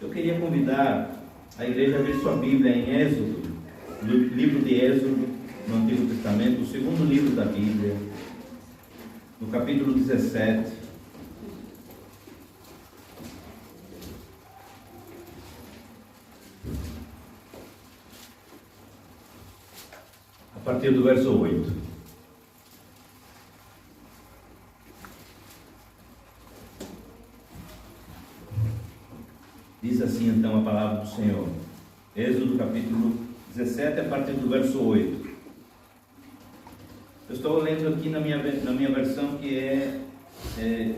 Eu queria convidar a igreja a abrir sua Bíblia em Êxodo, no livro de Êxodo, no Antigo Testamento, o segundo livro da Bíblia, no capítulo 17. A partir do verso 8. Diz assim então a palavra do Senhor. Êxodo capítulo 17, a partir do verso 8. Eu estou lendo aqui na minha versão, que é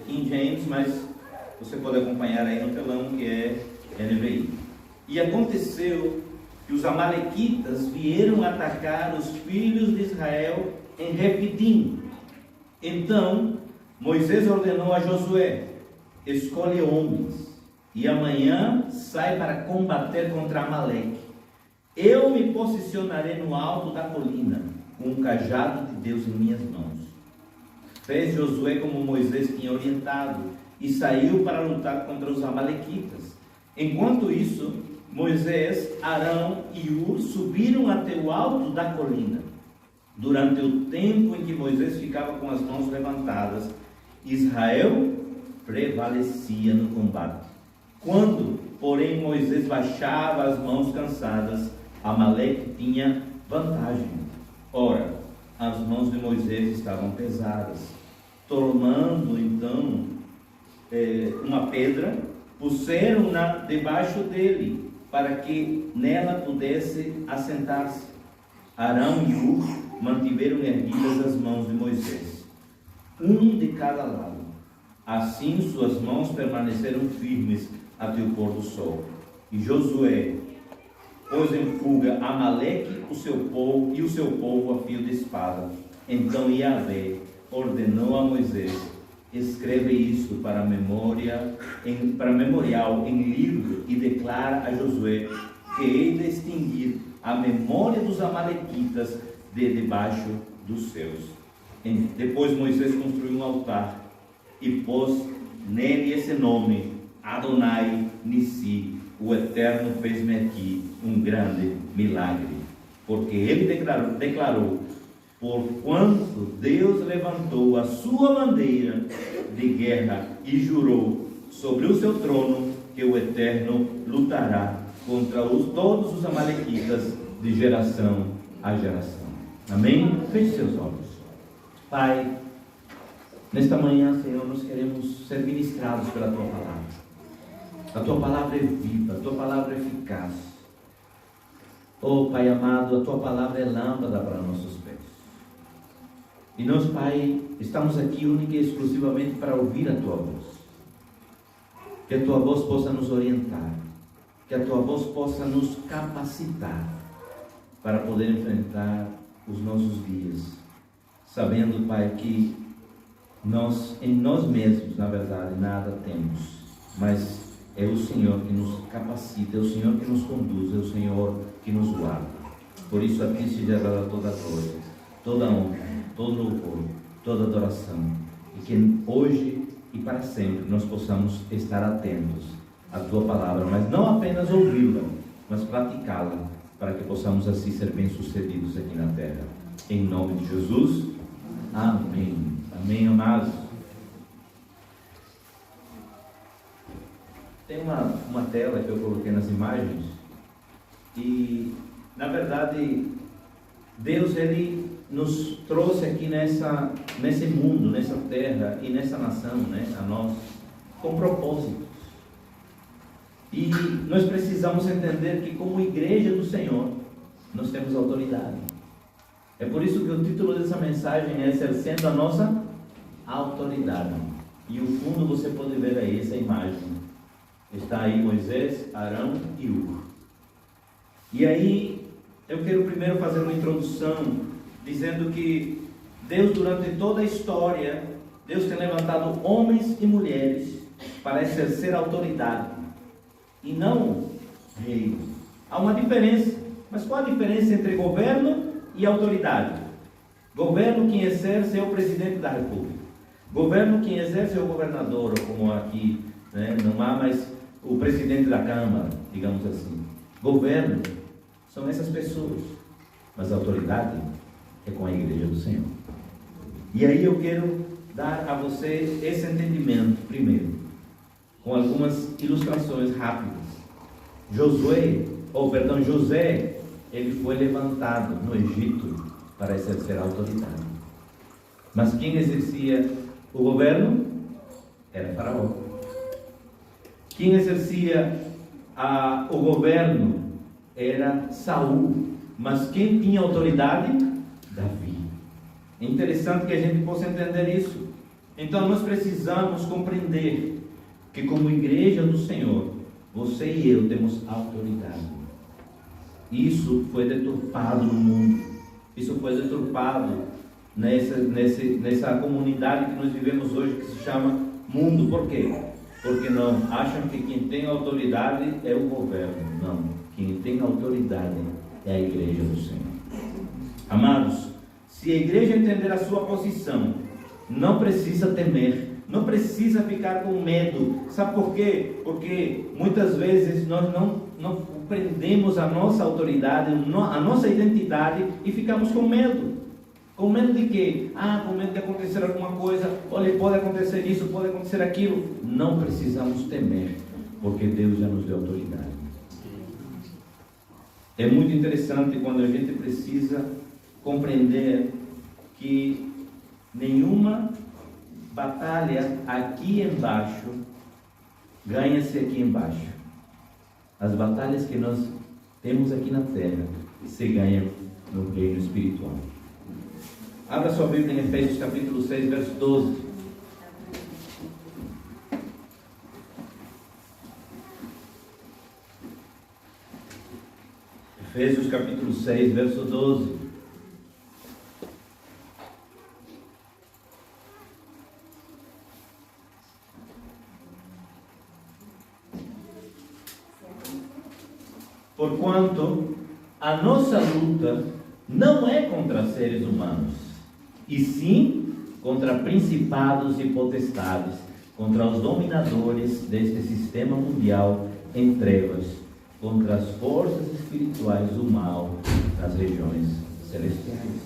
King James, mas você pode acompanhar aí no telão, que é NVI. E aconteceu que os amalequitas vieram atacar os filhos de Israel em Refidim. Então Moisés ordenou a Josué: escolhe homens, e amanhã sai para combater contra Amaleque. Eu me posicionarei no alto da colina, com o cajado de Deus em minhas mãos. Fez Josué como Moisés tinha orientado, e saiu para lutar contra os amalequitas. Enquanto isso, Moisés, Arão e Hur subiram até o alto da colina. Durante o tempo em que Moisés ficava com as mãos levantadas, Israel prevalecia no combate. Quando, porém, Moisés baixava as mãos cansadas, Amaleque tinha vantagem. Ora, as mãos de Moisés estavam pesadas. Tomando então uma pedra, puseram-na debaixo dele, para que nela pudesse assentar-se. Arão e Hur mantiveram erguidas as mãos de Moisés, um de cada lado. Assim suas mãos permaneceram firmes até o pôr do sol. E Josué pôs em fuga Amaleque e o seu povo a fio de espada. Então Yahvé ordenou a Moisés: escreve isso para memorial em livro, e declara a Josué que hei de extinguir a memória dos amalequitas de debaixo dos céus. Depois Moisés construiu um altar e pôs nele esse nome: Adonai Nissi, o Eterno fez-me aqui um grande milagre. Porque ele declarou: porquanto Deus levantou a sua bandeira de guerra e jurou sobre o seu trono que o Eterno lutará contra todos os amalequitas de geração a geração. Amém? Feche seus olhos. Pai, nesta manhã, Senhor, nós queremos ser ministrados pela Tua Palavra. A Tua Palavra é viva, a Tua Palavra é eficaz. Oh, Pai amado, a Tua Palavra é lâmpada para nossos pés. E nós, Pai, estamos aqui única e exclusivamente para ouvir a Tua voz. Que a Tua voz possa nos orientar, que a Tua voz possa nos capacitar para poder enfrentar os nossos dias, sabendo, Pai, que nós, em nós mesmos, na verdade, nada temos, mas é o Senhor que nos capacita, é o Senhor que nos conduz, é o Senhor que nos guarda. Por isso a Ti seja dada toda a glória, toda a honra, todo louvor, toda adoração, e que hoje e para sempre nós possamos estar atentos à Tua Palavra, mas não apenas ouvi-la, mas praticá-la, para que possamos assim ser bem-sucedidos aqui na terra. Em nome de Jesus, amém. Amém, amados. Tem uma tela que eu coloquei nas imagens, e na verdade Deus, Ele nos trouxe aqui nesse mundo, nessa terra e nessa nação, né, a nós, com propósitos. E nós precisamos entender que, como igreja do Senhor, nós temos autoridade. É por isso que o título dessa mensagem é exercendo a nossa autoridade. E o fundo você pode ver aí, essa imagem. Está aí Moisés, Arão e Hur. E aí, eu quero primeiro fazer uma introdução, dizendo que Deus, durante toda a história, Deus tem levantado homens e mulheres para exercer autoridade, e não reis. Há uma diferença, mas qual a diferença entre governo e autoridade? Governo, quem exerce é o presidente da república. Governo, quem exerce é o governador, ou como aqui, né? Não há mais o presidente da Câmara, digamos assim. Governo são essas pessoas, mas a autoridade é com a Igreja do Senhor. E aí eu quero dar a você esse entendimento primeiro, com algumas ilustrações rápidas. José, ele foi levantado no Egito para exercer a autoridade. Mas quem exercia o governo era Faraó. Quem exercia o governo era Saul. Mas quem tinha autoridade? Davi. É interessante que a gente possa entender isso. Então nós precisamos compreender que, como igreja do Senhor, você e eu temos autoridade. Isso foi deturpado no mundo. Isso foi deturpado nessa comunidade que nós vivemos hoje, que se chama mundo. Por quê? Porque não acham que quem tem autoridade é o governo. Não. Quem tem autoridade é a igreja do Senhor. Amados, se a igreja entender a sua posição, não precisa temer, não precisa ficar com medo. Sabe por quê? Porque muitas vezes nós não compreendemos a nossa autoridade, a nossa identidade, e ficamos com medo. Com medo de quê? Com medo de acontecer alguma coisa. Olha, pode acontecer isso, pode acontecer aquilo. Não precisamos temer, porque Deus já nos deu autoridade. É muito interessante quando a gente precisa compreender que nenhuma batalha aqui embaixo ganha-se aqui embaixo. As batalhas que nós temos aqui na terra se ganham no reino espiritual. Abra sua Bíblia em Efésios capítulo 6, verso 12. Efésios capítulo 6, verso 12. Porquanto a nossa luta não é contra seres humanos, e sim contra principados e potestades, contra os dominadores deste sistema mundial em trevas, contra as forças espirituais do mal nas regiões celestiais.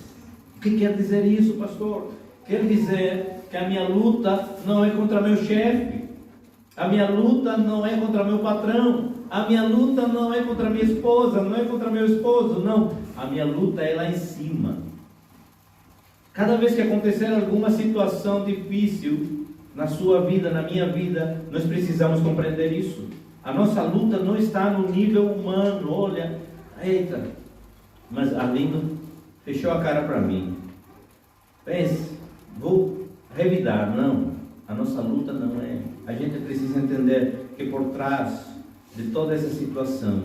O que quer dizer isso, pastor? Quer dizer que a minha luta não é contra meu chefe, a minha luta não é contra meu patrão, a minha luta não é contra minha esposa, não é contra meu esposo, não. A minha luta é lá em cima. Cada vez que acontecer alguma situação difícil na sua vida, na minha vida, nós precisamos compreender isso. A nossa luta não está no nível humano. Olha, eita, mas Arlindo fechou a cara para mim. Pense, vou revidar. Não, a nossa luta não é. A gente precisa entender que por trás de toda essa situação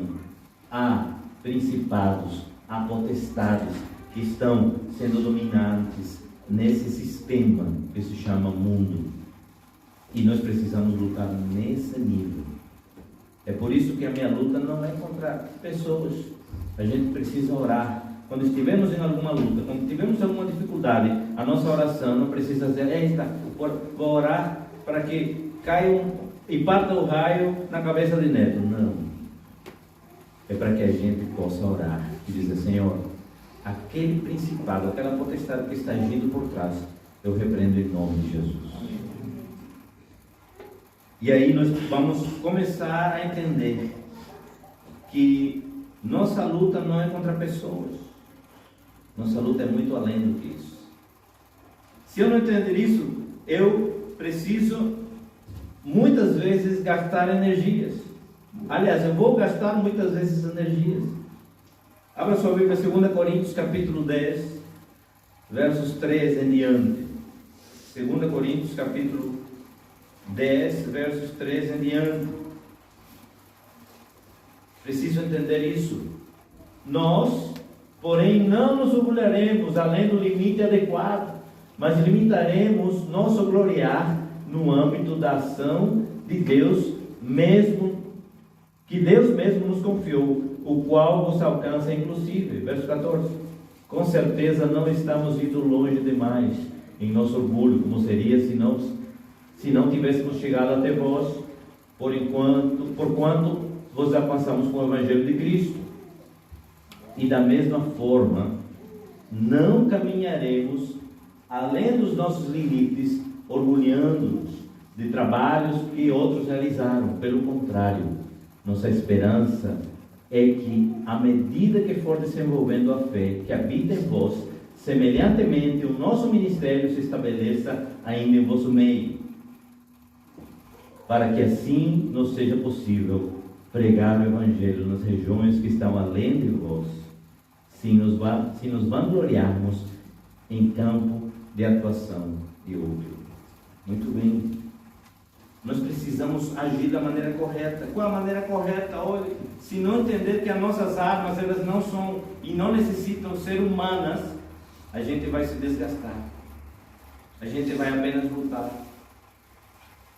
há principados, há potestades que estão sendo dominantes nesse sistema que se chama mundo. E nós precisamos lutar nesse nível. É por isso que a minha luta não é contra pessoas. A gente precisa orar. Quando estivermos em alguma luta, quando tivermos alguma dificuldade, a nossa oração não precisa dizer: eita, vou orar para que caia e parta o raio na cabeça de Neto. Não. É para que a gente possa orar e dizer: Senhor, aquele principado, aquela potestade que está agindo por trás, eu repreendo em nome de Jesus. E aí nós vamos começar a entender que nossa luta não é contra pessoas. Nossa luta é muito além do que isso. Se eu não entender isso, eu preciso muitas vezes gastar energias. Aliás, eu vou gastar muitas vezes energias. Abra sua Bíblia, 2 Coríntios capítulo 10, versos 13 em diante. 2 Coríntios capítulo 10, versos 13 em diante. Preciso entender isso. Nós, porém, não nos orgulharemos além do limite adequado, mas limitaremos nosso gloriar no âmbito da ação de Deus mesmo, que Deus mesmo nos confiou, o qual vos alcança inclusive. Verso 14. Com certeza não estamos indo longe demais em nosso orgulho, como seria se não tivéssemos chegado até vós. Por enquanto, porquanto vos alcançamos com o Evangelho de Cristo. E da mesma forma, não caminharemos além dos nossos limites, orgulhando-nos de trabalhos que outros realizaram. Pelo contrário, nossa esperança é que, à medida que for desenvolvendo a fé que habita em vós, semelhantemente o nosso ministério se estabeleça ainda em vosso meio, para que assim nos seja possível pregar o Evangelho nas regiões que estão além de vós, se nos vangloriarmos em campo de atuação de outro. Muito bem. Nós precisamos agir da maneira correta. Qual a maneira correta? Olha, se não entender que as nossas armas, elas não são e não necessitam ser humanas, a gente vai se desgastar. A gente vai apenas lutar.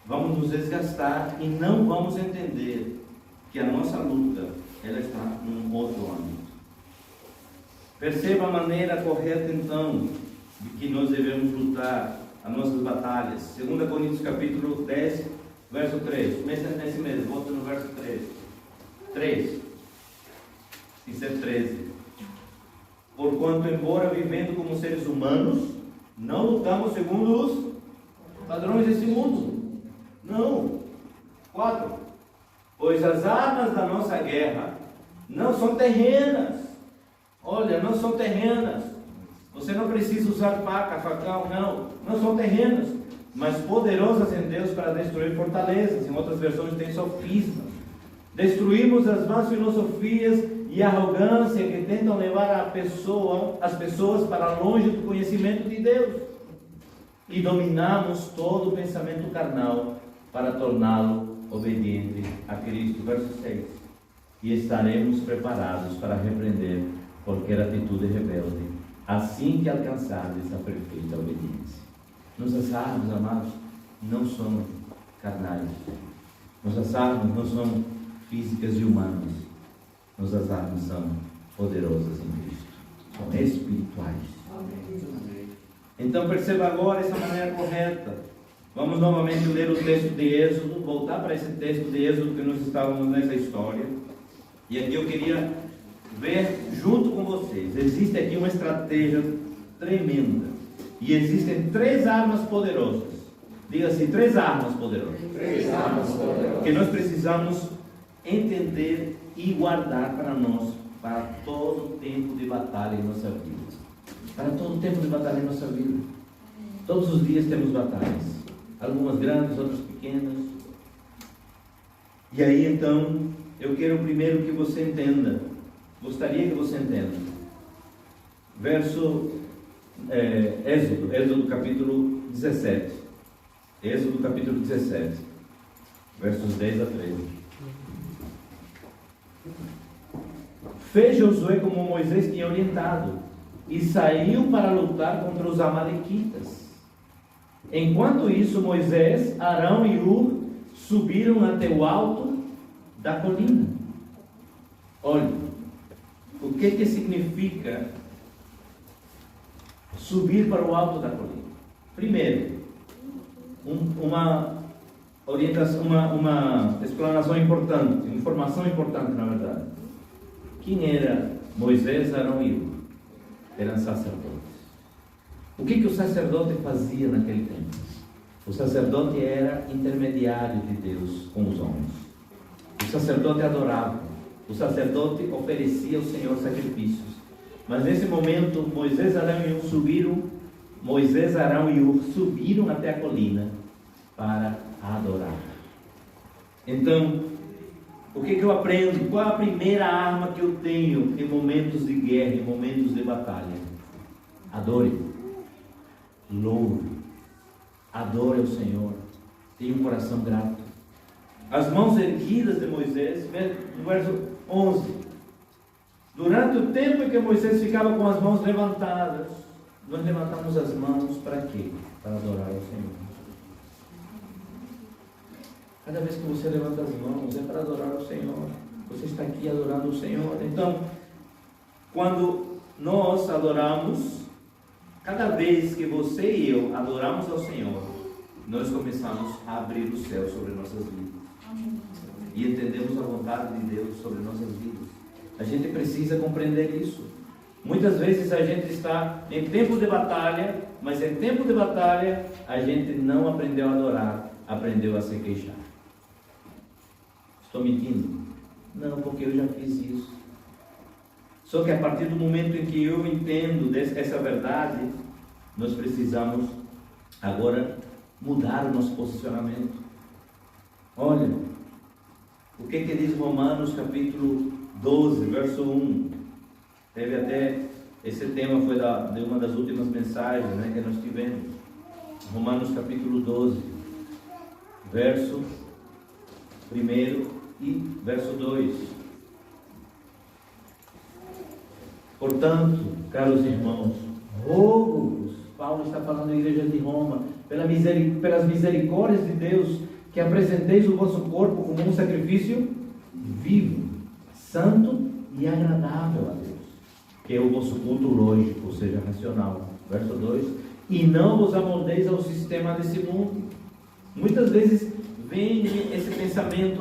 Vamos nos desgastar e não vamos entender que a nossa luta, ela está num outro âmbito. Perceba a maneira correta, então, de que nós devemos lutar as nossas batalhas. 2 Coríntios capítulo 10, verso 3. Começa nesse mesmo, volta no verso 3. 3. Isso é 13. Porquanto, embora vivendo como seres humanos, não lutamos segundo os padrões desse mundo. Não. 4. Pois as armas da nossa guerra não são terrenas. Olha, não são terrenas. Você não precisa usar faca, facão, não são terrenas, mas poderosas em Deus para destruir fortalezas. Em outras versões tem sofismas. Destruímos as más filosofias e arrogância que tentam levar as pessoas para longe do conhecimento de Deus. E dominamos todo o pensamento carnal para torná-lo obediente a Cristo. Verso 6. E estaremos preparados para repreender qualquer atitude rebelde, assim que alcançardes a perfeita obediência. Nossas armas, amados, não são carnais. Nossas armas não são físicas e humanas. Nossas armas são poderosas em Cristo. São espirituais. Então perceba agora essa maneira correta. Vamos novamente ler o texto de Êxodo, voltar para esse texto de Êxodo que nós estávamos nessa história. E aqui eu queria ver junto com vocês. Existe aqui uma estratégia tremenda. E existem 3 armas poderosas. Diga assim, 3 armas poderosas. 3 armas poderosas. Que nós precisamos entender e guardar para nós, para todo o tempo de batalha em nossa vida. Para todo o tempo de batalha em nossa vida. Todos os dias temos batalhas. Algumas grandes, outras pequenas. E aí então, eu quero primeiro que você entenda. Gostaria que você entenda. Êxodo capítulo 17. Êxodo capítulo 17. Versos 10 a 13. Fez Josué como Moisés tinha orientado, e saiu para lutar contra os amalequitas. Enquanto isso, Moisés, Arão e Hur subiram até o alto da colina. Olha, o que significa subir para o alto da colina? Primeiro, uma orientação, uma explanação importante, informação importante, na verdade. Quem era Moisés, Arão e Hur? Eram sacerdotes. O que o sacerdote fazia naquele tempo? O sacerdote era intermediário de Deus com os homens. O sacerdote adorava. O sacerdote oferecia ao Senhor sacrifícios. Mas nesse momento, Moisés, Arão e Hur subiram até a colina para adorar. Então, o que eu aprendo? Qual a primeira arma que eu tenho em momentos de guerra, em momentos de batalha? Adore. Louve. Adore ao Senhor. Tenha um coração grato. As mãos erguidas de Moisés, no verso 11. Durante o tempo em que Moisés ficava com as mãos levantadas, nós levantamos as mãos para quê? Para adorar ao Senhor. Cada vez que você levanta as mãos, é para adorar ao Senhor. Você está aqui adorando o Senhor. Então, quando nós adoramos, cada vez que você e eu adoramos ao Senhor, nós começamos a abrir o céu sobre nossas vidas. e entendemos a vontade de Deus sobre nossas vidas. A gente precisa compreender isso. Muitas vezes a gente está em tempo de batalha, mas em tempo de batalha a gente não aprendeu a adorar, aprendeu a se queixar. Estou mentindo? Não, porque eu já fiz isso. Só que a partir do momento em que eu entendo essa verdade, nós precisamos agora mudar o nosso posicionamento. Olha, o que diz Romanos capítulo 12, verso 1. Teve até, esse tema foi de uma das últimas mensagens, né, que nós tivemos. Romanos capítulo 12, verso 1 e verso 2. Portanto, caros irmãos, rogo-vos, Paulo está falando à igreja de Roma, pelas misericórdias de Deus, que apresenteis o vosso corpo como um sacrifício vivo, santo e agradável a Deus, que é o vosso culto lógico, ou seja, racional. Verso 2: e não vos amoldeis ao sistema desse mundo. Muitas vezes vem esse pensamento: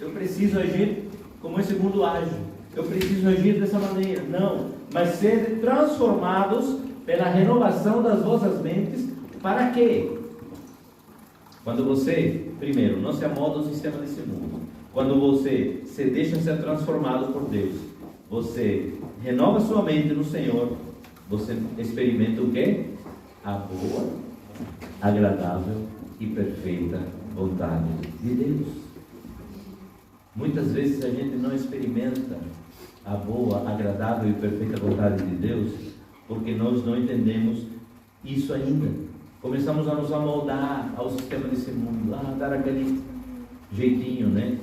eu preciso agir como esse mundo age, eu preciso agir dessa maneira. Não, mas ser transformados pela renovação das vossas mentes. Para quê? Quando você, primeiro, não se amolda ao sistema desse mundo, quando você se deixa ser transformado por Deus, você renova sua mente no Senhor, você experimenta o quê? A boa, agradável e perfeita vontade de Deus. Muitas vezes a gente não experimenta a boa, agradável e perfeita vontade de Deus porque nós não entendemos isso ainda. Começamos a nos amoldar ao sistema desse mundo, dar aquele jeitinho, né?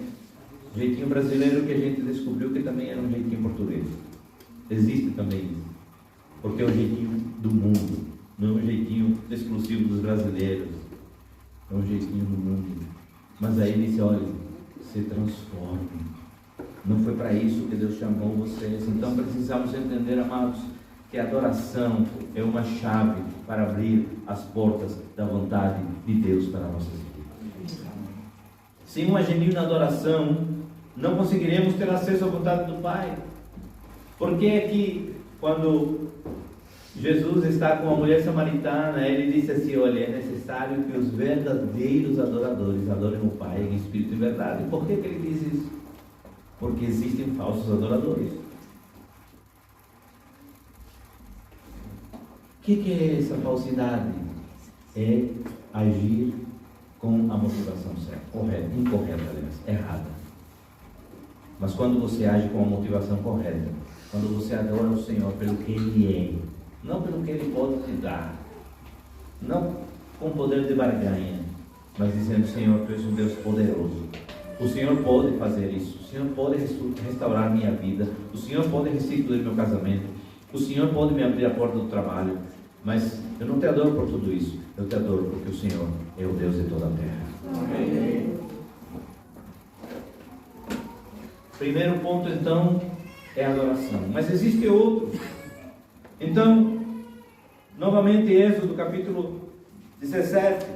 Jeitinho brasileiro que a gente descobriu que também era um jeitinho português. Existe também isso, porque é o jeitinho do mundo, não é um jeitinho exclusivo dos brasileiros, é um jeitinho do mundo. Mas aí ele disse: olha, se transforme. Não foi para isso que Deus chamou vocês. Então precisamos entender, amados, que a adoração é uma chave para abrir as portas da vontade de Deus para nossas vidas. Sem uma genuína adoração, não conseguiremos ter acesso à vontade do Pai. Porque é que quando Jesus está com a mulher samaritana, ele disse assim: olha, é necessário que os verdadeiros adoradores adorem o Pai em espírito e verdade. Por que ele diz isso? Porque existem falsos adoradores. O que é essa falsidade? É agir com a motivação certa, correta, incorreta, aliás, errada. Mas quando você age com a motivação correta, quando você adora o Senhor pelo que Ele é, não pelo que Ele pode te dar, não com poder de barganha, mas dizendo: Senhor, Tu és um Deus poderoso, o Senhor pode fazer isso, o Senhor pode restaurar minha vida, o Senhor pode restituir meu casamento, o Senhor pode me abrir a porta do trabalho. Mas eu não te adoro por tudo isso, eu te adoro porque o Senhor é o Deus de toda a terra. Amém. Primeiro ponto, então, é a adoração. Mas existe outro. Então, novamente, Êxodo capítulo 17.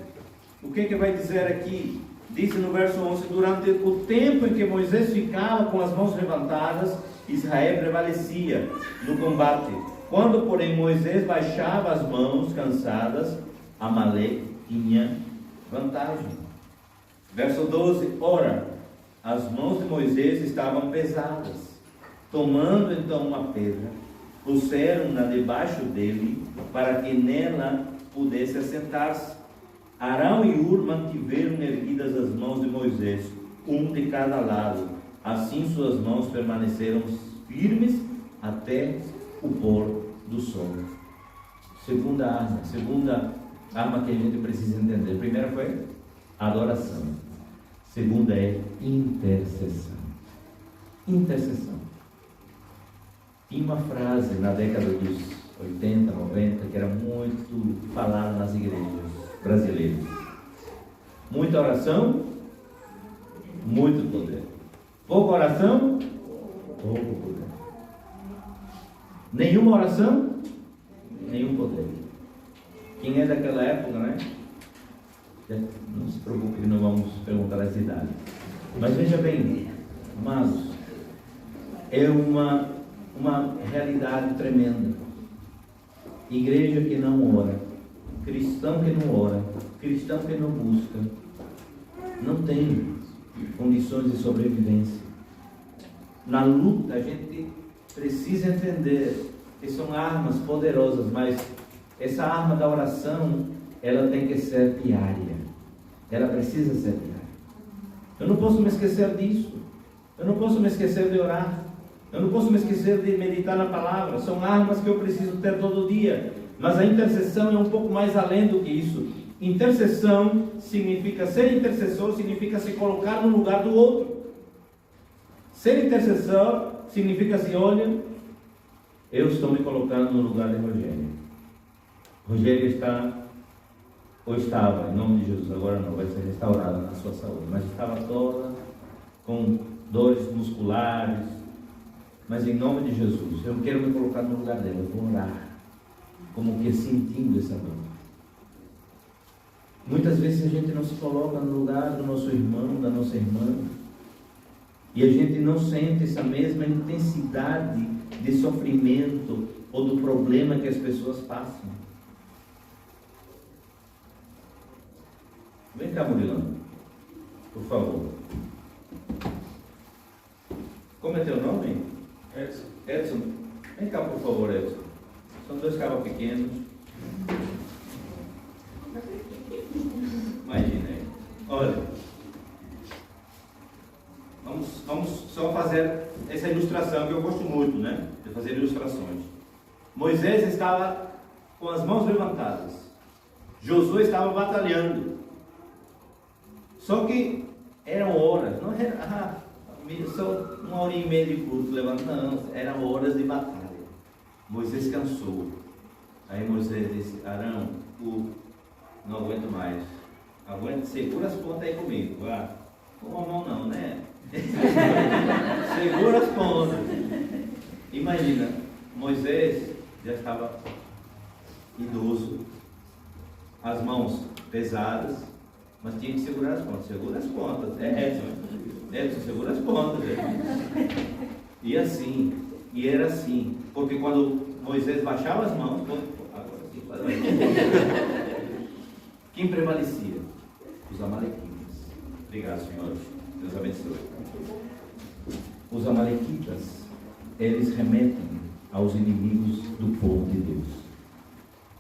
O que vai dizer aqui? Diz no verso 11: durante o tempo em que Moisés ficava com as mãos levantadas, Israel prevalecia no combate. Quando, porém, Moisés baixava as mãos cansadas, Amaleque tinha vantagem. Verso 12: ora, as mãos de Moisés estavam pesadas. Tomando então uma pedra, puseram-na debaixo dele, para que nela pudesse assentar-se. Arão e Hur mantiveram erguidas as mãos de Moisés, um de cada lado. Assim suas mãos permaneceram firmes até o pôr do sol. Segunda arma que a gente precisa entender. Primeira foi adoração. Segunda é intercessão. Intercessão. Tinha uma frase na década dos 80, 90 que era muito falada nas igrejas brasileiras: muita oração, muito poder. Pouca oração, pouco poder. Nenhuma oração, nenhum poder. Quem é daquela época, né? Não se preocupe que não vamos perguntar essa idade. Mas veja bem, amados, é uma realidade tremenda. Igreja que não ora, cristão que não ora, cristão que não busca, não tem condições de sobrevivência. Na luta a gente precisa entender que são armas poderosas, mas essa arma da oração, ela tem que ser diária. Ela precisa ser diária. Eu não posso me esquecer disso. Eu não posso me esquecer de orar. Eu não posso me esquecer de meditar na palavra. São armas que eu preciso ter todo dia. Mas a intercessão é um pouco mais além do que isso. Intercessão significa, ser intercessor significa se colocar no lugar do outro. Ser intercessor significa assim, olha, eu estou me colocando no lugar de Rogério. Rogério está, ou estava, em nome de Jesus, agora não, vai ser restaurada na sua saúde, mas estava toda com dores musculares, mas em nome de Jesus, eu quero me colocar no lugar dela, eu vou orar, como que sentindo essa dor. Muitas vezes a gente não se coloca no lugar do nosso irmão, da nossa irmã, e a gente não sente essa mesma intensidade de sofrimento ou do problema que as pessoas passam. Vem cá, Murilão, por favor. Como é teu nome? Edson. Edson, vem cá, por favor, Edson. São dois cabos pequenos. Imagina aí. Olha, vamos só fazer essa ilustração que eu gosto muito, né? De fazer ilustrações. Moisés estava com as mãos levantadas. Josué estava batalhando. Só que eram horas, não era só 1h30 de culto levantando, não, eram horas de batalha. Moisés cansou. Aí Moisés disse: Arão, não aguento mais. Aguenta, segura as pontas aí comigo. Com a mão não, né? Segura as pontas. Imagina, Moisés já estava idoso, as mãos pesadas, mas tinha que segurar as pontas. Segura as pontas. Edson, segura as pontas. E assim, e era assim, porque quando Moisés baixava as mãos, agora sim, quem prevalecia? Os amalequitas. Obrigado, Senhor. Deus abençoe. Os amalequitas, eles remetem aos inimigos do povo de Deus.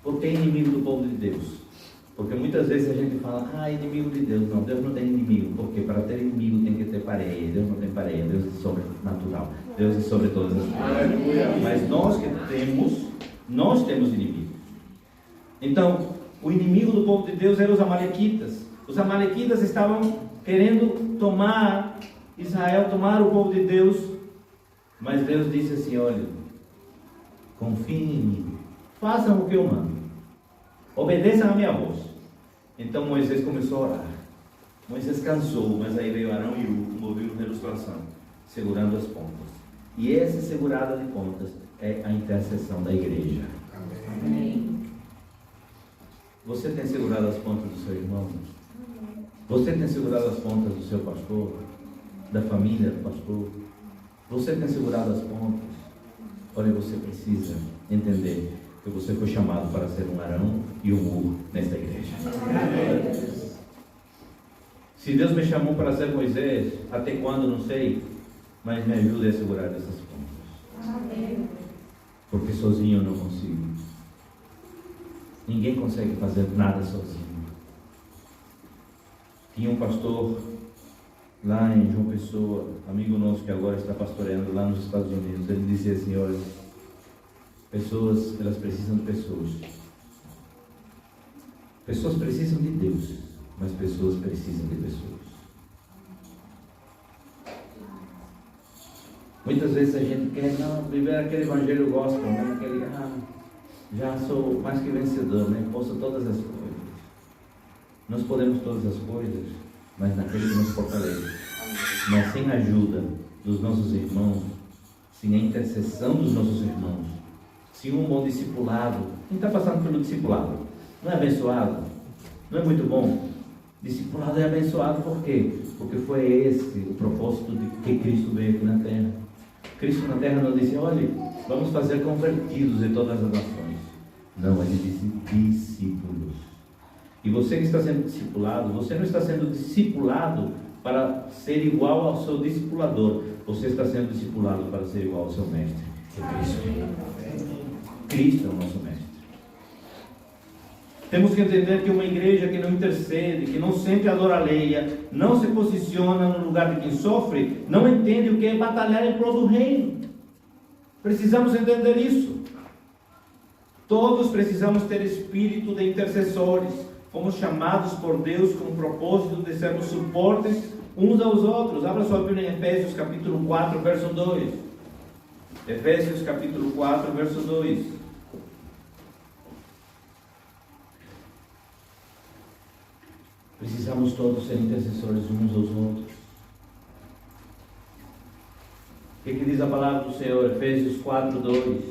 Por que inimigo do povo de Deus? Porque muitas vezes a gente fala, inimigo de Deus. Não, Deus não tem inimigo. Porque para ter inimigo tem que ter parede. Deus não tem parede. Deus é sobrenatural. Deus é sobre todas as coisas. Mas nós temos inimigos. Então, o inimigo do povo de Deus eram os amalequitas. Os amalequitas estavam querendo tomar Israel, tomar o povo de Deus. Mas Deus disse assim: olha, confiem em mim. Façam o que eu mando. Obedeçam a minha voz. Então Moisés começou a orar. Moisés cansou, mas aí veio Arão e Hu, como ouvimos na ilustração, segurando as pontas. E essa segurada de pontas é a intercessão da igreja. Amém. Você tem segurado as pontas do seu irmão? Você tem segurado as pontas do seu pastor? Da família do pastor? Você tem segurado as pontas? Olha, você precisa entender que você foi chamado para ser um Arão e um Hu nesta igreja. Amém. Se Deus me chamou para ser Moisés, até quando não sei, mas me ajude a segurar essas pontas. Amém. Porque sozinho eu não consigo. Ninguém consegue fazer nada sozinho. Tinha um pastor lá em João Pessoa, amigo nosso que agora está pastoreando lá nos Estados Unidos. Ele dizia assim: olha, pessoas, elas precisam de pessoas. Pessoas precisam de Deus, mas pessoas precisam de pessoas. Muitas vezes a gente quer viver aquele evangelho gospel, né? Aquele, já sou mais que vencedor, né? Posso todas as coisas. Nós podemos todas as coisas, mas naquele que nos fortalece. Mas sem a ajuda dos nossos irmãos, sem a intercessão dos nossos irmãos, sem um bom discipulado. Quem está passando pelo discipulado não é abençoado? Não é muito bom? Discipulado é abençoado por quê? porque foi esse o propósito de que Cristo veio aqui na terra. Cristo na terra não disse, olha, vamos fazer convertidos de todas as nações. Não, ele disse discípulos. E você que está sendo discipulado, você não está sendo discipulado para ser igual ao seu discipulador. Você está sendo discipulado para ser igual ao seu mestre, que é Cristo. Cristo é o nosso mestre. Temos que entender que uma igreja que não intercede, que não sente a dor alheia, não se posiciona no lugar de quem sofre, não entende o que é batalhar em prol do reino. Precisamos entender isso. Todos precisamos ter espírito de intercessores. Fomos chamados por Deus com o propósito de sermos suportes uns aos outros. Abra sua Bíblia em Efésios capítulo 4, verso 2. Efésios capítulo 4, verso 2. Precisamos todos ser intercessores uns aos outros. O que diz a palavra do Senhor? Efésios 4, 2.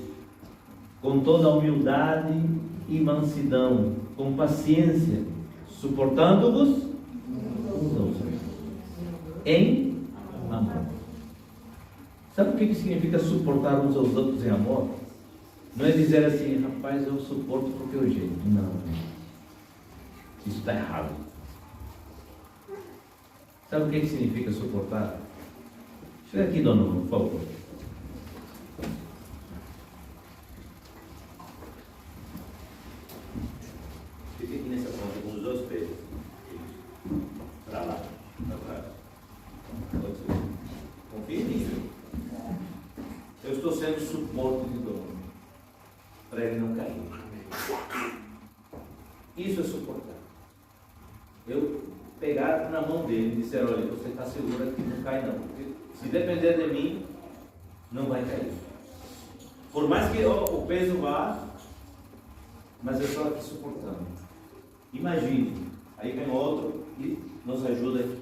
Com toda a humildade e mansidão, com paciência, suportando-vos uns aos outros, em amor. Sabe o que significa suportar uns aos outros em amor? Não é dizer assim, rapaz, eu suporto porque é o jeito. Não. Isso está errado. Sabe o que significa suportar? Chega aqui, dona, por favor. Fica aqui nessa ponta com os dois pés. Para lá, para trás. Confia em mim. Eu estou sendo suporte de dor para ele não cair. Isso é suportar. Eu pegar na mão dele e dizer, olha, você está seguro aqui, não cai não. Porque se depender de mim, não vai cair. Por mais que o peso vá, mas eu estou aqui suportando. Imagine, aí vem outro e nos ajuda aqui.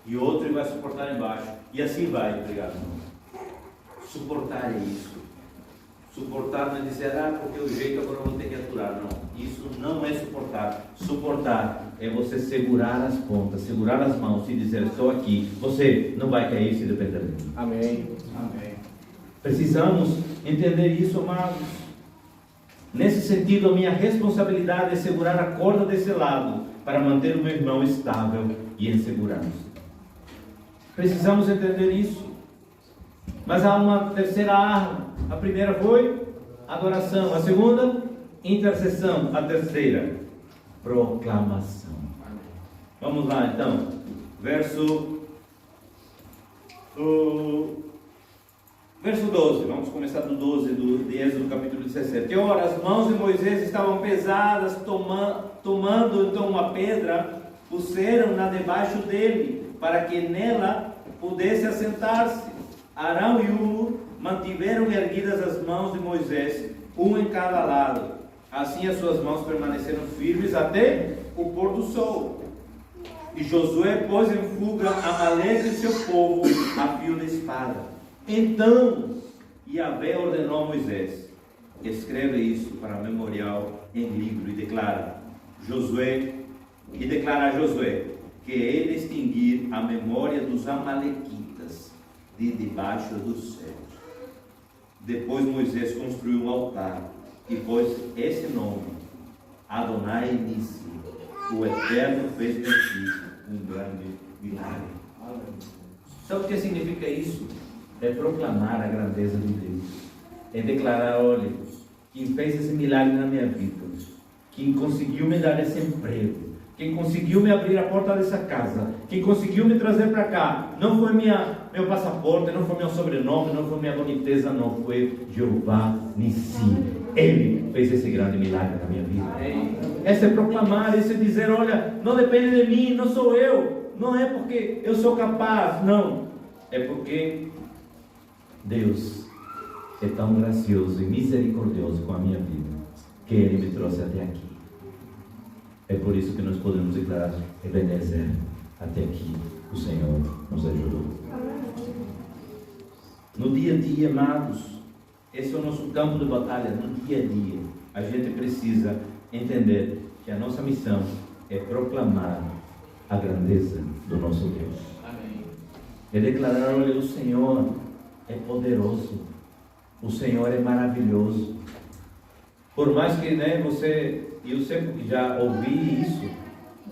E outro e vai suportar embaixo. E assim vai, obrigado. Suportar é isso. Suportar não é dizer, porque o jeito agora eu vou ter que aturar. Não, isso não é suportar. Suportar é você segurar as pontas, segurar as mãos e dizer, estou aqui. Você não vai cair se depender de mim. Amém. Amém. Precisamos entender isso, amados. Nesse sentido, a minha responsabilidade é segurar a corda desse lado para manter o meu irmão estável e em segurança. Precisamos entender isso. Mas há uma terceira arma. A primeira foi adoração. A segunda, intercessão. A terceira, proclamação. Vamos lá então. Verso 12. Vamos começar do 12 de Êxodo capítulo 17. Ora, as mãos de Moisés estavam pesadas, tomando então uma pedra, puseram-na debaixo dele, para que nela pudesse assentar-se. Arão e Hur mantiveram erguidas as mãos de Moisés, um em cada lado. Assim as suas mãos permaneceram firmes até o pôr do sol. E Josué pôs em fuga Amaleque e seu povo a fio de espada. Então Yahvé ordenou a Moisés: escreve isso para memorial em livro e declara a Josué que ele extinguir a memória dos amalequitas de debaixo dos céus. Depois Moisés construiu um altar e pôs esse nome: Adonai Nissi, o Eterno fez de ti um grande milagre. Sabe o que significa isso? É proclamar a grandeza de Deus. É declarar, olha, quem fez esse milagre na minha vida, quem conseguiu me dar esse emprego, quem conseguiu me abrir a porta dessa casa, quem conseguiu me trazer para cá, não foi meu passaporte, não foi meu sobrenome, não foi minha boniteza, não, foi Jeová Nissi. Ele fez esse grande milagre na minha vida. Esse é proclamar, esse é dizer, olha, não depende de mim, não sou eu, não é porque eu sou capaz, não, é porque Deus é tão gracioso e misericordioso com a minha vida, que Ele me trouxe até aqui. É por isso que nós podemos declarar, Ebenezer, até aqui o Senhor nos ajudou. No dia a dia, amados, esse é o nosso campo de batalha. No dia a dia, a gente precisa entender que a nossa missão é proclamar a grandeza do nosso Deus. É declarar: olha, o Senhor é poderoso, o Senhor é maravilhoso. Por mais que, eu sempre já ouvi isso,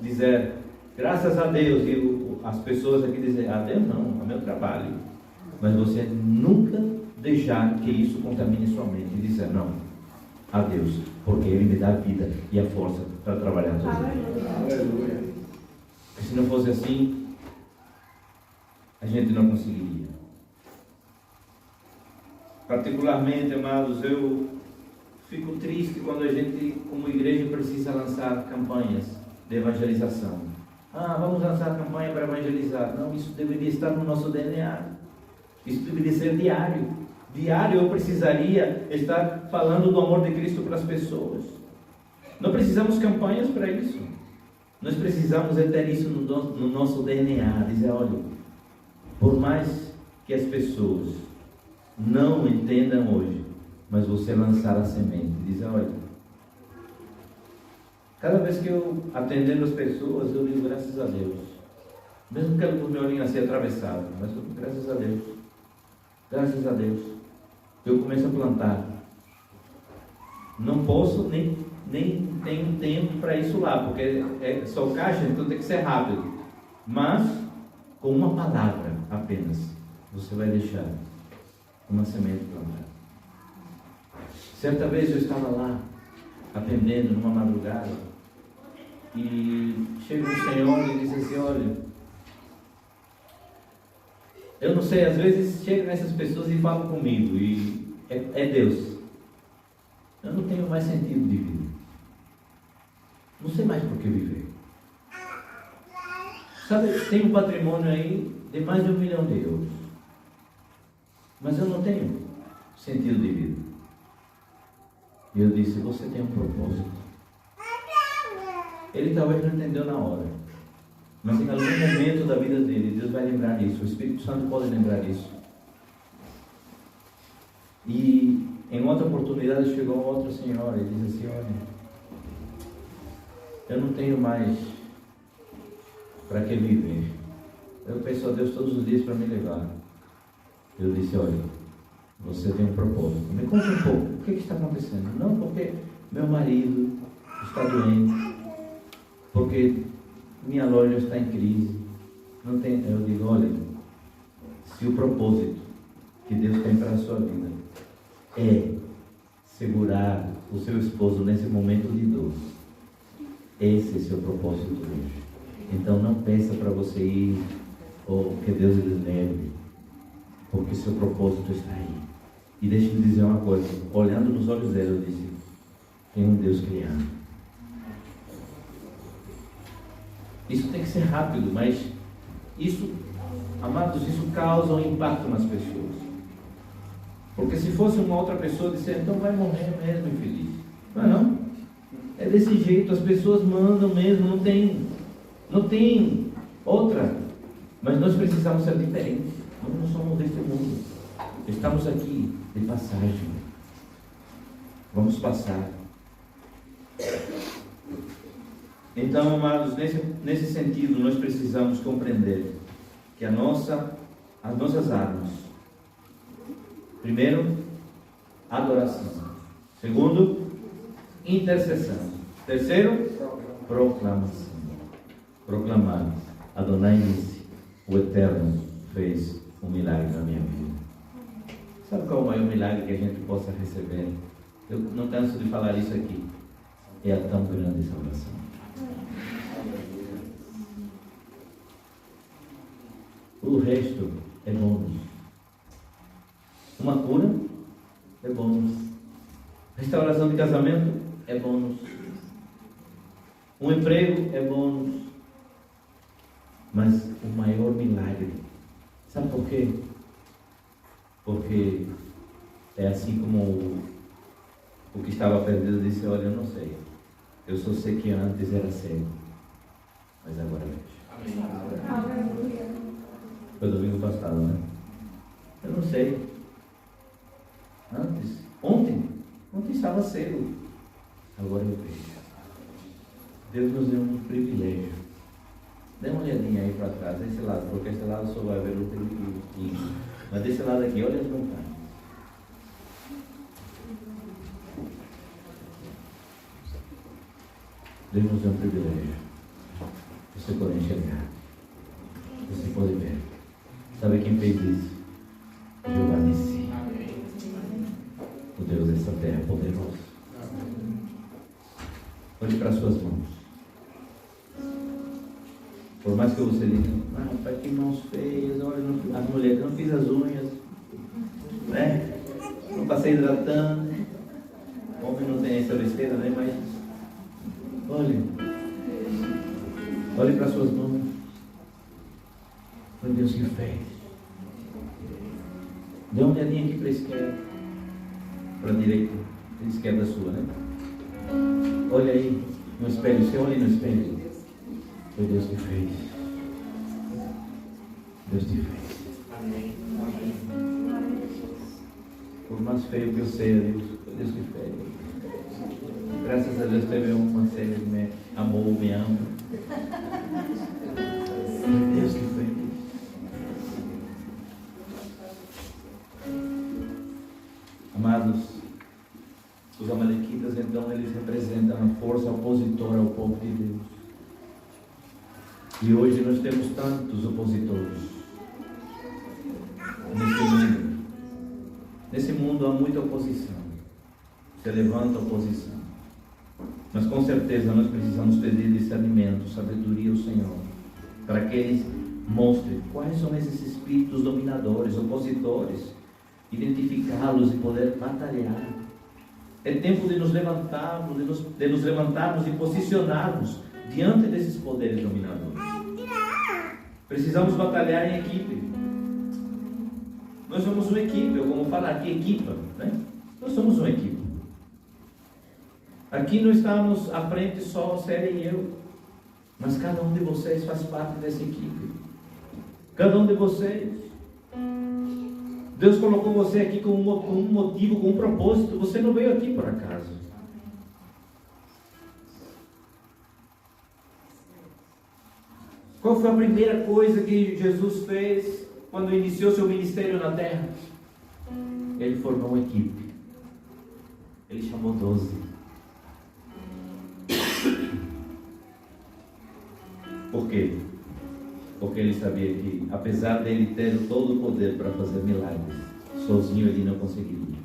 dizer, graças a Deus, e as pessoas aqui dizem, a Deus não, é meu trabalho. Mas você nunca deixar que isso contamine sua mente e dizer, não, a Deus, porque Ele me dá a vida e a força para trabalhar todos os dias. Aleluia. Porque se não fosse assim, a gente não conseguiria. Particularmente, amados, eu fico triste quando a gente, como igreja, precisa lançar campanhas de evangelização. Vamos lançar campanha para evangelizar. Não, isso deveria estar no nosso DNA. Isso deveria ser diário. Diário eu precisaria estar falando do amor de Cristo para as pessoas. Não precisamos campanhas para isso. Nós precisamos ter isso no nosso DNA. Dizer, olha, por mais que as pessoas não entendam hoje, mas você lançar a semente, dizer, olha, cada vez que eu atendendo as pessoas, eu digo graças a Deus. Mesmo que o meu olhinho assim atravessado, mas graças a Deus. Graças a Deus. Eu começo a plantar. Não posso, nem tenho tempo para isso lá, porque é só caixa, então tem que ser rápido. Mas, com uma palavra apenas, você vai deixar uma semente plantada. Certa vez eu estava lá, atendendo numa madrugada, e chega um senhor e diz assim, olha, eu não sei, às vezes chegam essas pessoas e falam comigo, e é Deus. Eu não tenho mais sentido de vida. Não sei mais por que viver. Sabe, tem um patrimônio aí de mais de 1 milhão de euros. Mas eu não tenho sentido de vida. E eu disse, você tem um propósito. Ele talvez não entendeu na hora. Mas em algum momento da vida dele, Deus vai lembrar disso. O Espírito Santo pode lembrar disso. E em outra oportunidade chegou outra senhora e disse assim, olha, eu não tenho mais para que viver. Eu peço a Deus todos os dias para me levar. Eu disse, olha, você tem um propósito. Me conta um pouco, o que está acontecendo? Não, porque meu marido está doente, porque minha loja está em crise. Não tem. Eu digo, olha, se o propósito que Deus tem para a sua vida é segurar o seu esposo nesse momento de dor, esse é seu propósito hoje. Então não pensa para você ir, ou que Deus lhe leve, porque seu propósito está aí. E deixe-me dizer uma coisa, olhando nos olhos dela, eu disse, tem um Deus que lhe ama. Isso tem que ser rápido, mas isso, amados, isso causa um impacto nas pessoas. Porque se fosse uma outra pessoa dizer, então vai morrer mesmo, infeliz. Não. É desse jeito, as pessoas mandam mesmo, não tem outra. Mas nós precisamos ser diferentes. Nós não somos deste mundo. Estamos aqui de passagem. Vamos passar. Então, amados, nesse sentido, nós precisamos compreender que as nossas armas, primeiro, adoração. Segundo, intercessão. Terceiro, proclamação. Proclamar. Adonai disse, o Eterno fez um milagre na minha vida. Sabe qual é o maior milagre que a gente possa receber? Eu não canso de falar isso aqui. É a tão grande salvação. O resto é bônus. Uma cura é bônus. Restauração de casamento é bônus. Um emprego é bônus. Mas o maior milagre, sabe por quê? Porque é assim como o que estava perdido disse, olha, eu não sei. Eu só sei que antes era cego, mas agora vejo. Foi domingo passado, né? Eu não sei. Ontem estava cego, agora eu vejo. Deus nos deu um privilégio Dê uma olhadinha aí para trás, desse lado, porque esse lado só vai ver o trigo. Mas desse lado aqui, olha as montanhas. Deus nos deu um privilégio. Você pode enxergar. Você pode ver. Sabe quem fez isso? Jeová Nissi. O Deus dessa terra poderoso. Olhe para as suas mãos. Por mais que você diga, pai, que mãos feias, olha, as mulheres, não fiz as unhas, né? Não passei hidratando. O homem não tem essa besteira, né? Mas olhe para as suas mãos. Foi Deus que fez. Dê uma olhadinha aqui para a esquerda, para a direita, para a esquerda sua, né? Olha aí no espelho, você olha no espelho. Foi Deus que fez. Deus te fez. Amém. Por mais feio que eu seja, foi Deus que fez. Graças a Deus teve uma série que me amou, me ama. Foi Deus que fez. Amados, os amalequitas, então, eles representam a força opositora ao povo de Deus. E hoje nós temos tantos opositores nesse mundo. Nesse mundo há muita oposição. Se levanta oposição. Mas com certeza nós precisamos pedir discernimento, sabedoria ao Senhor, para que Ele mostre quais são esses espíritos dominadores, opositores, identificá-los e poder batalhar. É tempo de nos levantarmos, de nos levantarmos e posicionarmos diante desses poderes dominadores. Precisamos batalhar em equipe. Nós somos uma equipe, eu como falar aqui, equipa, né? Nós somos uma equipe. Aqui não estamos à frente só Célia e eu, mas cada um de vocês faz parte dessa equipe. Cada um de vocês. Deus colocou você aqui com um motivo, com um propósito. Você não veio aqui por acaso. Qual foi a primeira coisa que Jesus fez quando iniciou seu ministério na terra? Ele formou uma equipe. Ele chamou 12. Por quê? Porque ele sabia que, apesar dele ter todo o poder para fazer milagres, sozinho ele não conseguiria.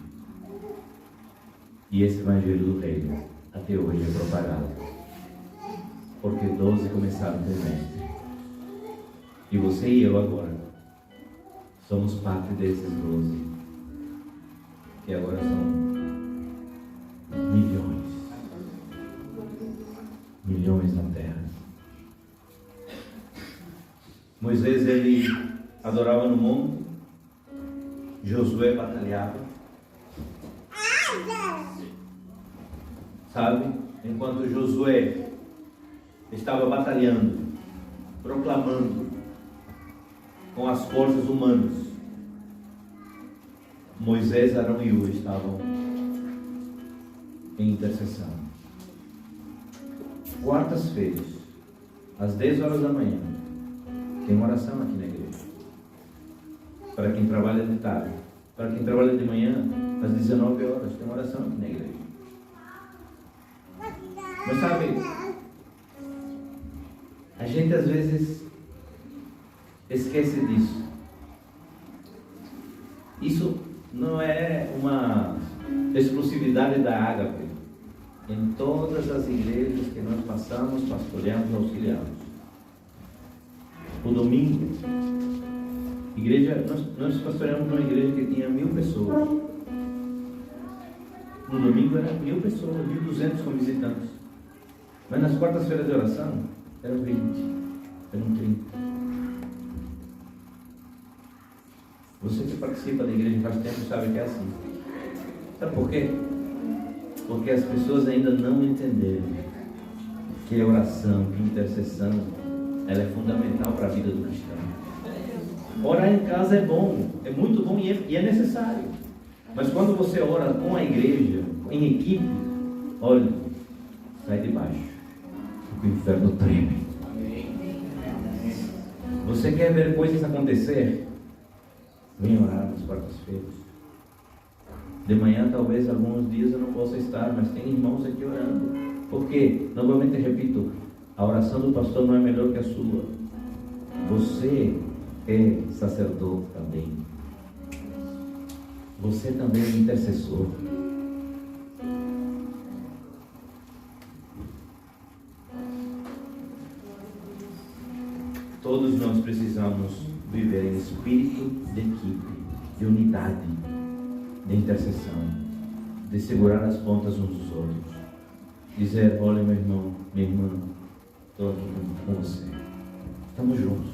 E esse evangelho do reino até hoje é propagado, porque 12 começaram a ter mestre. E você e eu agora somos parte desses 12, que agora são milhões na terra. Moisés, ele adorava no monte. Josué batalhava. Sabe? Enquanto Josué estava batalhando, proclamando com as forças humanas, Moisés, Arão e Ur estavam em intercessão. Quartas-feiras, às 10 horas da manhã, tem uma oração aqui na igreja. Para quem trabalha de tarde. Para quem trabalha de manhã, às 19 horas, tem uma oração aqui na igreja. Mas sabe, a gente às vezes esquece disso. Isso não é uma exclusividade da Ágape. Em todas as igrejas que nós passamos, pastoreamos, auxiliamos. O domingo, nós pastoreamos numa igreja que tinha 1000 pessoas. No domingo eram 1000 pessoas, 1200 como visitantes. Mas nas quartas-feiras de oração, eram 20, eram 30. Você que participa da igreja faz tempo sabe que é assim. Sabe por quê? Porque as pessoas ainda não entenderam que a oração, que a intercessão, ela é fundamental para a vida do cristão. Orar em casa é bom, é muito bom e é necessário. Mas quando você ora com a igreja, em equipe, olha, sai de baixo, porque o inferno treme. Você quer ver coisas acontecer? Venha orar nas quartas-feiras. De manhã, talvez, alguns dias eu não possa estar, mas tem irmãos aqui orando. Porque, novamente repito, a oração do pastor não é melhor que a sua. Você é sacerdote também. Você também é intercessor. Todos nós precisamos viver em espírito de equipe, de unidade, de intercessão, de segurar as pontas uns dos outros. Dizer: olha, meu irmão, minha irmã, estou aqui com você. Estamos juntos.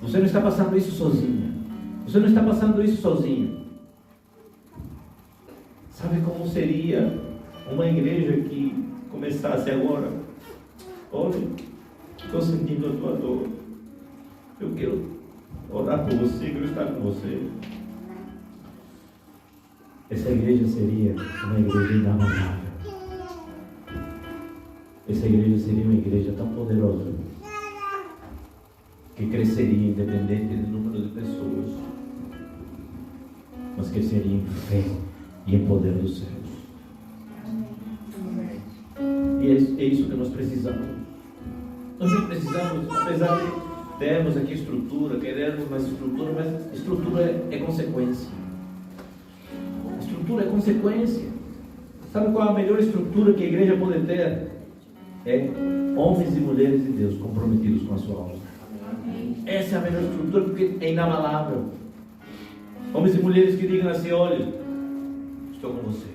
Você não está passando isso sozinha. Você não está passando isso sozinho. Sabe como seria uma igreja que começasse agora? Olha, estou sentindo a tua dor. Eu quero orar por você, quero estar com você. Essa igreja seria uma igreja inabalável. Essa igreja seria uma igreja tão poderosa que cresceria independente do número de pessoas, mas cresceria em fé e em poder dos céus. E é isso que nós precisamos. Nós não precisamos, apesar de termos aqui estrutura, queremos mais estrutura, mas estrutura é consequência. Estrutura é consequência. Sabe qual é a melhor estrutura que a igreja pode ter? É homens e mulheres de Deus comprometidos com a sua obra. Essa é a melhor estrutura, porque é inabalável. Homens e mulheres que digam assim: olha, estou com você.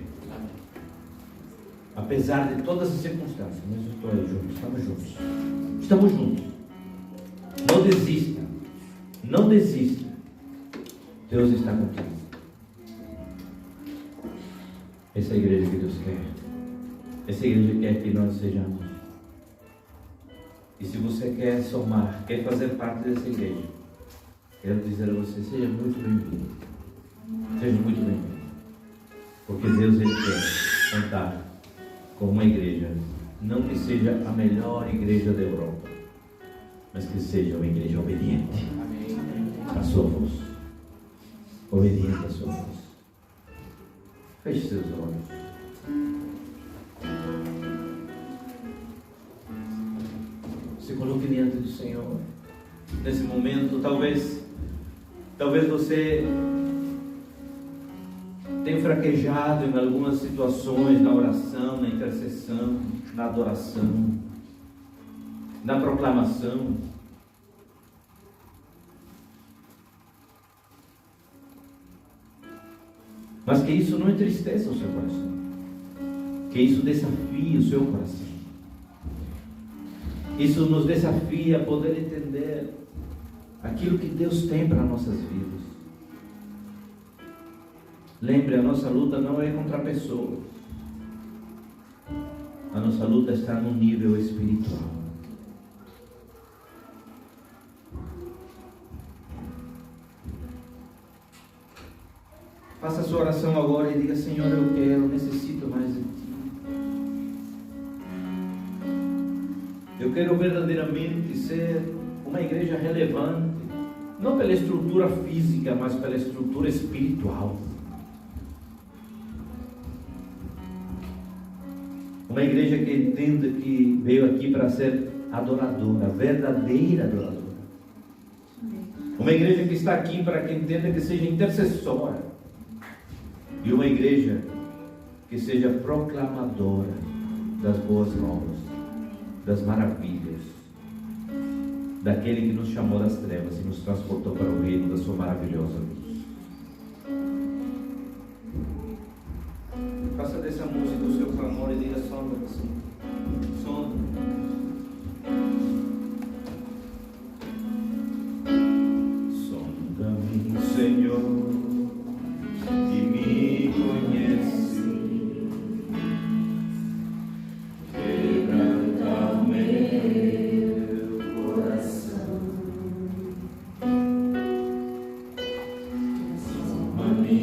Apesar de todas as circunstâncias, mas eu estou aí juntos, estamos juntos. Estamos juntos. Não desista. Não desista. Deus está contigo. Essa é a igreja que Deus quer. Essa igreja quer que nós sejamos. E se você quer somar, quer fazer parte dessa igreja, quero dizer a você: seja muito bem-vindo. Seja muito bem-vindo. Porque Deus, Ele quer contar com uma igreja, não que seja a melhor igreja da Europa, mas que seja uma igreja obediente à sua voz. Obediente à sua voz. Feche seus olhos. Se coloque diante do Senhor. Nesse momento, talvez você tenha fraquejado em algumas situações, na oração, na intercessão, na adoração, na proclamação. Mas que isso não entristeça o seu coração. Que isso desafie o seu coração. Isso nos desafia a poder entender aquilo que Deus tem para nossas vidas. Lembre, a nossa luta não é contra pessoas. A nossa luta está no nível espiritual. Faça a sua oração agora e diga: Senhor, eu necessito mais de Ti. Eu quero verdadeiramente ser uma igreja relevante, não pela estrutura física, mas pela estrutura espiritual. Uma igreja que entenda que veio aqui para ser adoradora, verdadeira adoradora. Uma igreja que está aqui para que entenda que seja intercessora. E uma igreja que seja proclamadora das boas novas, das maravilhas, daquele que nos chamou das trevas e nos transportou para o reino da sua maravilhosa luz. Faça dessa música o seu clamor e diga: sonda assim, sonda. Sonda-me, Senhor, e me conhece. Quebranta o meu coração. Soma-me.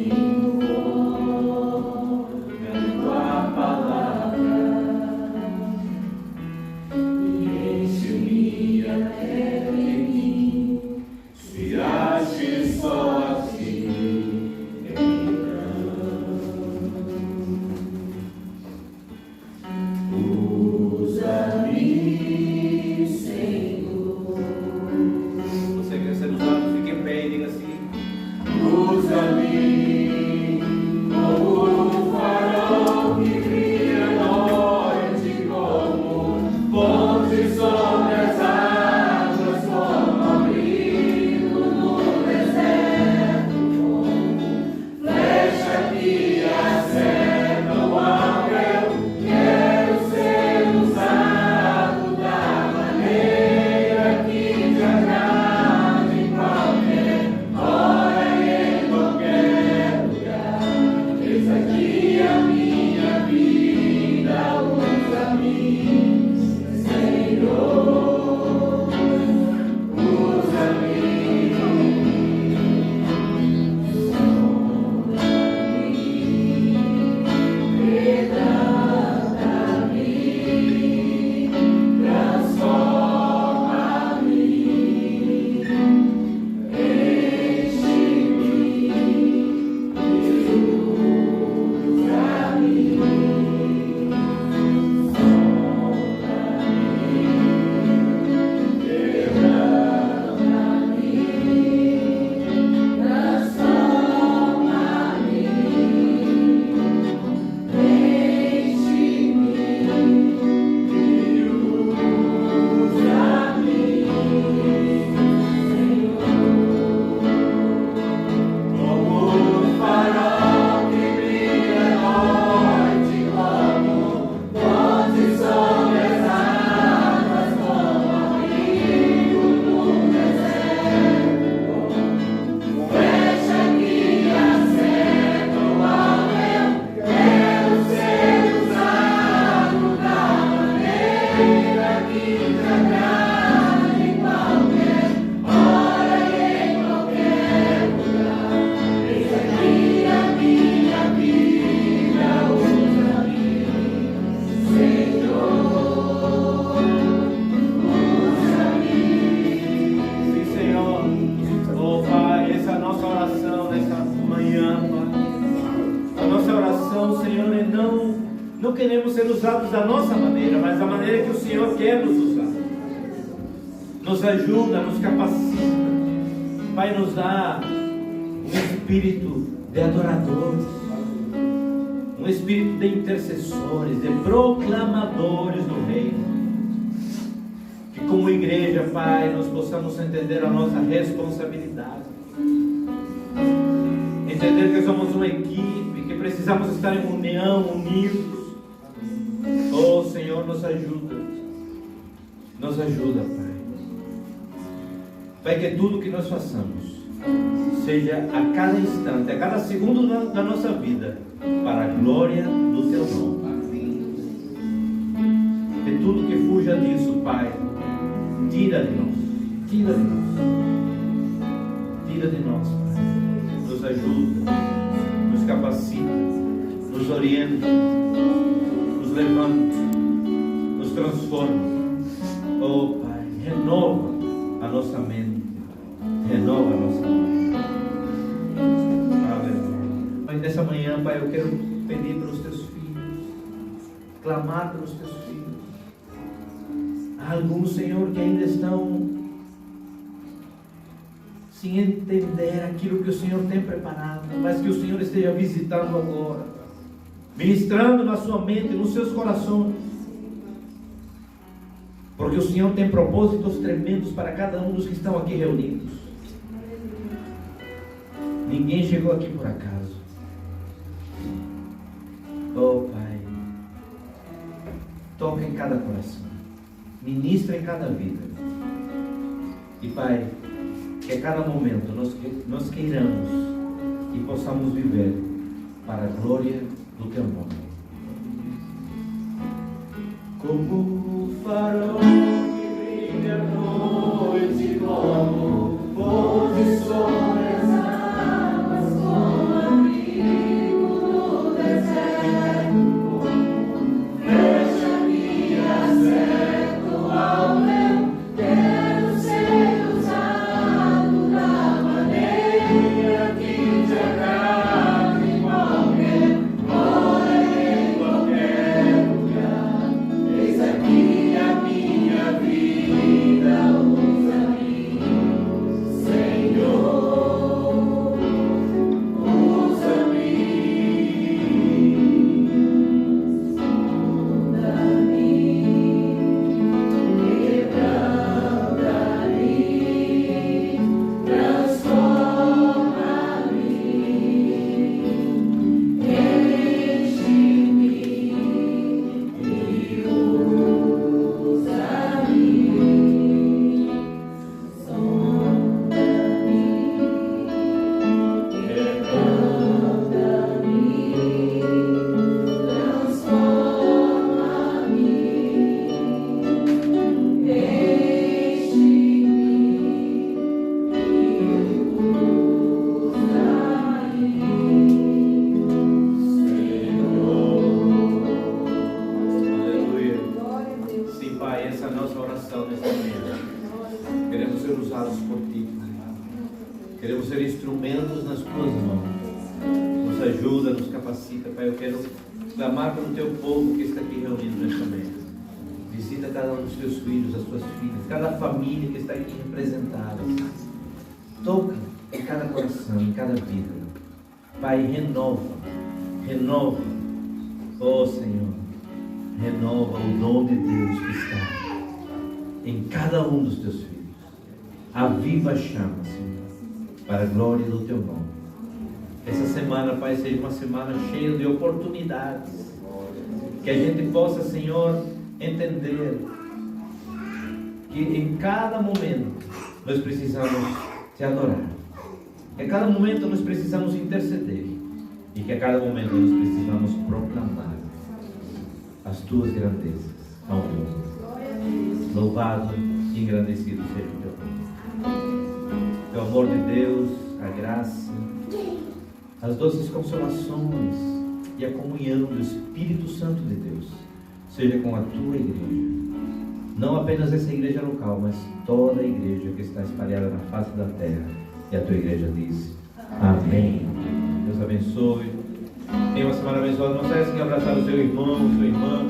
Não queremos ser usados da nossa maneira, mas da maneira que o Senhor quer nos usar. Nos ajuda, nos capacita. Pai, nos dá um espírito de adoradores, um espírito de intercessores, de proclamadores do reino. Que como igreja, Pai, nós possamos entender a nossa responsabilidade. Entender que somos uma equipe, que precisamos estar em união, unidos. Oh Senhor, nos ajuda. Nos ajuda, Pai. Pai, que tudo que nós façamos seja a cada instante, a cada segundo da nossa vida, para a glória do Teu nome. Que tudo que fuja disso, Pai, tira de nós. Tira de nós. Tira de nós, Pai. Nos ajuda, nos capacita, nos orienta, nos levanta, nos transforma. Oh Pai, renova a nossa mente, renova a nossa mente. Aleluia. Mas nessa manhã, Pai, eu quero pedir pelos Teus filhos, clamar pelos Teus filhos. Há alguns, Senhor, que ainda estão sem entender aquilo que o Senhor tem preparado, mas que o Senhor esteja visitando agora, ministrando na sua mente, nos seus corações, porque o Senhor tem propósitos tremendos para cada um dos que estão aqui reunidos. Ninguém chegou aqui por acaso. Oh Pai, toca em cada coração, ministra em cada vida, e Pai, que a cada momento nós queiramos e possamos viver para a glória do Teu nome. Como o farol que brilha à noite, como pôr de sol nas águas, como abrigo no deserto, fecha-me acerto ao meu, quero ser usado da maneira que te agrada em qualquer hora e em qualquer lugar. Eis aqui a minha ajuda, nos capacita, Pai. Eu quero clamar pelo teu povo que está aqui reunido nesta manhã. Visita cada um dos teus filhos, as tuas filhas, cada família que está aqui representada. Toca em cada coração, em cada vida. Pai, renova, oh Senhor, renova o dom de Deus que está em cada um dos teus filhos. Aviva a chama, Senhor, para a glória do teu nome. Essa semana, Pai, seja uma semana cheia de oportunidades. Que a gente possa, Senhor, entender que em cada momento nós precisamos te adorar. Que a cada momento nós precisamos interceder. E que a cada momento nós precisamos proclamar as tuas grandezas ao mundo. Louvado e engrandecido seja o teu nome. O amor de Deus, a graça, as doces consolações e a comunhão do Espírito Santo de Deus seja com a tua igreja. Não apenas essa igreja local, mas toda a igreja que está espalhada na face da terra. E a tua igreja diz: amém. Deus abençoe. Tenha uma semana abençoada. Não saia sem abraçar o seu irmão, sua irmã.